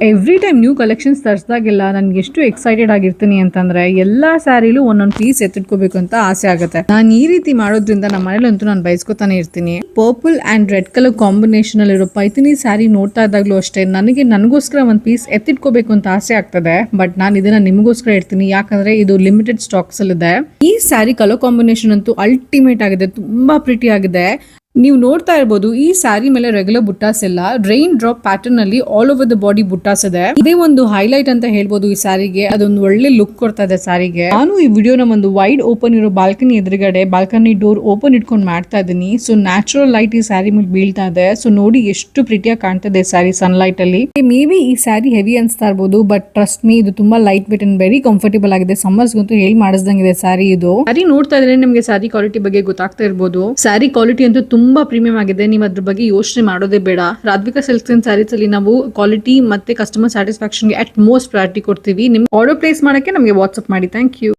Every time new collections ತರಿಸಿದಾಗೆಲ್ಲ ನನ್ಗೆ ಎಷ್ಟು excited ಆಗಿರ್ತೀನಿ ಅಂತಂದ್ರೆ ಎಲ್ಲಾ ಸ್ಯಾರಿಲೂ ಒಂದೊಂದು ಪೀಸ್ ಎತ್ತಿಟ್ಕೋಬೇಕು ಅಂತ ಆಸೆ ಆಗುತ್ತೆ. ನಾನು ಈ ರೀತಿ ಮಾಡೋದ್ರಿಂದ ನಮ್ಮ ಮನೇಲಂತೂ ನಾನು ಬಯಸ್ಕೊತಾನೆ ಇರ್ತೀನಿ. Purple and red colour combination ಅಲ್ಲಿರೋ ಪೈಥಿನಿ ಸ್ಯಾರಿ ನೋಡ್ತಾ ಇದ್ದಾಗ್ಲೂ ಅಷ್ಟೇ ನನಗೋಸ್ಕರ ಒಂದ್ ಪೀಸ್ ಎತ್ತಿಟ್ಕೋಬೇಕು ಅಂತ ಆಸೆ ಆಗ್ತದೆ. ಬಟ್ ನಾನು ಇದನ್ನ ನಿಮಗೋಸ್ಕರ ಇಡ್ತೀನಿ, ಯಾಕಂದ್ರೆ ಇದು ಲಿಮಿಟೆಡ್ ಸ್ಟಾಕ್ಸ್ ಅಲ್ಲಿ ಇದೆ. ಈ ಸ್ಯಾರಿ ಕಲರ್ ಕಾಂಬಿನೇಷನ್ ಅಂತೂ ಅಲ್ಟಿಮೇಟ್ ಆಗಿದೆ, ತುಂಬಾ ಪ್ರಿಟಿ ಆಗಿದೆ. ನೀವು ನೋಡ್ತಾ ಇರಬಹುದು ಈ ಸ್ಯಾರಿ ಮೇಲೆ ರೆಗ್ಯುಲರ್ ಬುಟ್ಟಾಸ್ ಇಲ್ಲ, ರೈನ್ ಡ್ರಾಪ್ ಪ್ಯಾಟರ್ನ್ ಅಲ್ಲಿ ಆಲ್ ಓವರ್ ದ ಬಾಡಿ ಬುಟ್ಟಾಸ್ ಇದೆ. ಇದೇ ಒಂದು ಹೈಲೈಟ್ ಅಂತ ಹೇಳ್ಬೋದು ಈ ಸ್ಯಾರಿಗೆ. ಅದೊಂದು ಒಳ್ಳೆ ಲುಕ್ ಕೊಡ್ತಾ ಇದೆ ಸ್ಯಾರಿಗೆ. ನಾನು ಈ ವಿಡಿಯೋನ ಒಂದು ವೈಡ್ ಓಪನ್ ಇರೋ ಬಾಲ್ಕನಿ ಎದುರುಗಡೆ ಬಾಲ್ಕನಿ ಡೋರ್ ಓಪನ್ ಇಟ್ಕೊಂಡು ಮಾಡ್ತಾ ಇದ್ದೀನಿ. ಸೊ ನ್ಯಾಚುರಲ್ ಲೈಟ್ ಈ ಸ್ಯಾರಿ ಮೇಲೆ ಬೀಳ್ತಾ ಇದೆ. ಸೊ ನೋಡಿ ಎಷ್ಟು ಪ್ರಿಟಿಯಾಗಿ ಕಾಣ್ತಾ ಇದೆ ಸ್ಯಾರಿ ಸನ್ಲೈಟ್ ಅಲ್ಲಿ. ಮೇ ಬಿ ಈ ಸ್ಯಾರಿ ಹೆವಿ ಅನ್ಸ್ತಾ ಇರ್ಬೋದು, ಬಟ್ ಟ್ರಸ್ಟ್ ಮೀ ಇದು ತುಂಬಾ light weight and very comfortable ಆಗಿದೆ. ಸಮ್ಮರ್ಸ್ ಗಂತೂ ಹೇಳಿ ಮಾಡಿಸ್ದಂಗಿದೆ ಸ್ಯಾರಿ ಇದು. ಸ್ಯಾರಿ ನೋಡ್ತಾ ಇದ್ರೆ ನಿಮಗೆ ಸ್ಯಾರಿ ಕ್ವಾಲಿಟಿ ಬಗ್ಗೆ ಗೊತ್ತಾಗ್ತಾ ಇರ್ಬೋದು. ಸ್ಯಾರಿ ಕ್ವಾಲಿಟಿ ಅಂತೂ ತುಂಬಾ ಪ್ರೀಮಿಯಂ ಆಗಿದೆ. ನೀವು ಅದ್ರ ಬಗ್ಗೆ ಯೋಚನೆ ಮಾಡೋದೇ ಬೇಡ. ರಾಧಿಕಾ ಸಿಲ್ಕ್ಸ್ ಅಂಡ್ ಸ್ಯಾರೀಸ್ ಅಲ್ಲಿ ನಾವು ಕ್ವಾಲಿಟಿ ಮತ್ತೆ ಕಸ್ಟಮರ್ ಸ್ಯಾಟಿಸ್ಫ್ಯಾಕ್ಷನ್ ಗೆ ಅಟ್ ಮೋಸ್ಟ್ ಪ್ರಯಾರಿಟಿ ಕೊಡ್ತೀವಿ. ನಿಮ್ಗೆ ಆರ್ಡರ್ ಪ್ಲೇಸ್ ಮಾಡಕ್ಕೆ ನಮಗೆ ವಾಟ್ಸ್ಆಪ್ ಮಾಡಿ. Thank you.